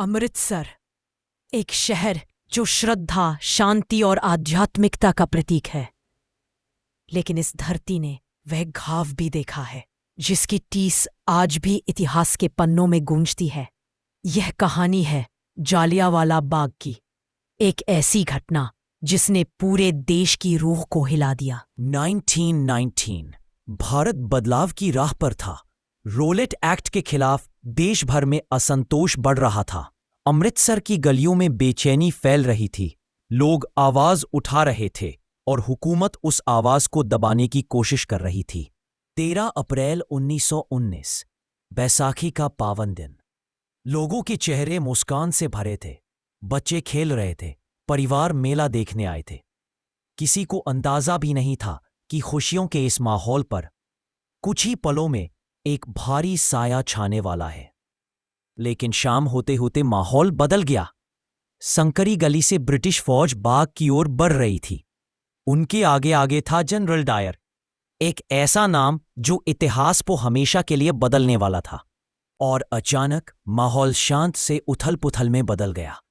अमृतसर, एक शहर जो श्रद्धा, शांति और आध्यात्मिकता का प्रतीक है। लेकिन इस धरती ने वह घाव भी देखा है जिसकी टीस आज भी इतिहास के पन्नों में गूंजती है। यह कहानी है जालियांवाला बाग की, एक ऐसी घटना जिसने पूरे देश की रूह को हिला दिया। 1919 भारत बदलाव की राह पर था। रोलेट एक्ट के खिलाफ देश भर में असंतोष बढ़ रहा था। अमृतसर की गलियों में बेचैनी फैल रही थी। लोग आवाज उठा रहे थे और हुकूमत उस आवाज को दबाने की कोशिश कर रही थी। 13 अप्रैल 1919 बैसाखी का पावन दिन। लोगों के चेहरे मुस्कान से भरे थे। बच्चे खेल रहे थे, परिवार मेला देखने आए थे। किसी को अंदाजा भी नहीं था कि खुशियों के इस माहौल पर कुछ ही पलों में एक भारी साया छाने वाला है। लेकिन शाम होते होते माहौल बदल गया। संकरी गली से ब्रिटिश फौज बाग की ओर बढ़ रही थी। उनके आगे आगे था जनरल डायर, एक ऐसा नाम जो इतिहास को हमेशा के लिए बदलने वाला था। और अचानक माहौल शांत से उथल पुथल में बदल गया।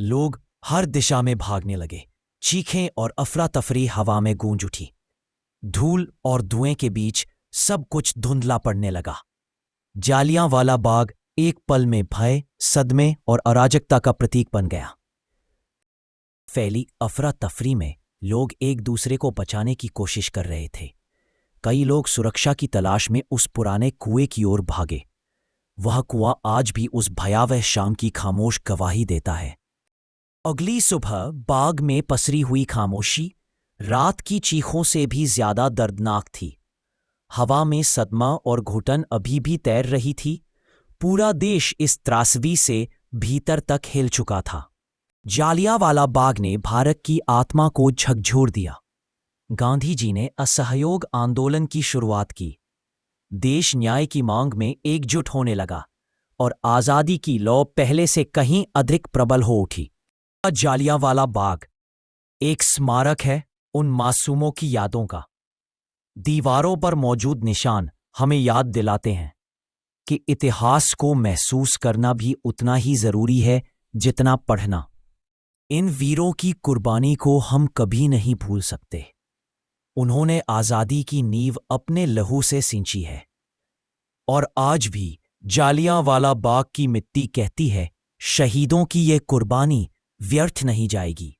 लोग हर दिशा में भागने लगे। चीखें और अफरा तफरी हवा में गूंज उठी। धूल और धुएं के बीच सब कुछ धुंधला पड़ने लगा। जालियांवाला बाग एक पल में भय, सदमे और अराजकता का प्रतीक बन गया। फैली अफरा तफरी में लोग एक दूसरे को बचाने की कोशिश कर रहे थे। कई लोग सुरक्षा की तलाश में उस पुराने कुएं की ओर भागे। वह कुआं आज भी उस भयावह शाम की खामोश गवाही देता है। अगली सुबह बाग में पसरी हुई खामोशी रात की चीखों से भी ज्यादा दर्दनाक थी। हवा में सदमा और घुटन अभी भी तैर रही थी। पूरा देश इस त्रासदी से भीतर तक हिल चुका था। जालियांवाला बाग ने भारत की आत्मा को झकझोर दिया। गांधी जी ने असहयोग आंदोलन की शुरुआत की। देश न्याय की मांग में एकजुट होने लगा और आजादी की लौ पहले से कहीं अधिक प्रबल हो उठी। जालियांवाला बाग एक स्मारक है उन मासूमों की यादों का। दीवारों पर मौजूद निशान हमें याद दिलाते हैं कि इतिहास को महसूस करना भी उतना ही जरूरी है जितना पढ़ना। इन वीरों की कुर्बानी को हम कभी नहीं भूल सकते। उन्होंने आजादी की नींव अपने लहू से सींची है। और आज भी जालियांवाला बाग की मिट्टी कहती है, शहीदों की ये कुर्बानी व्यर्थ नहीं जाएगी।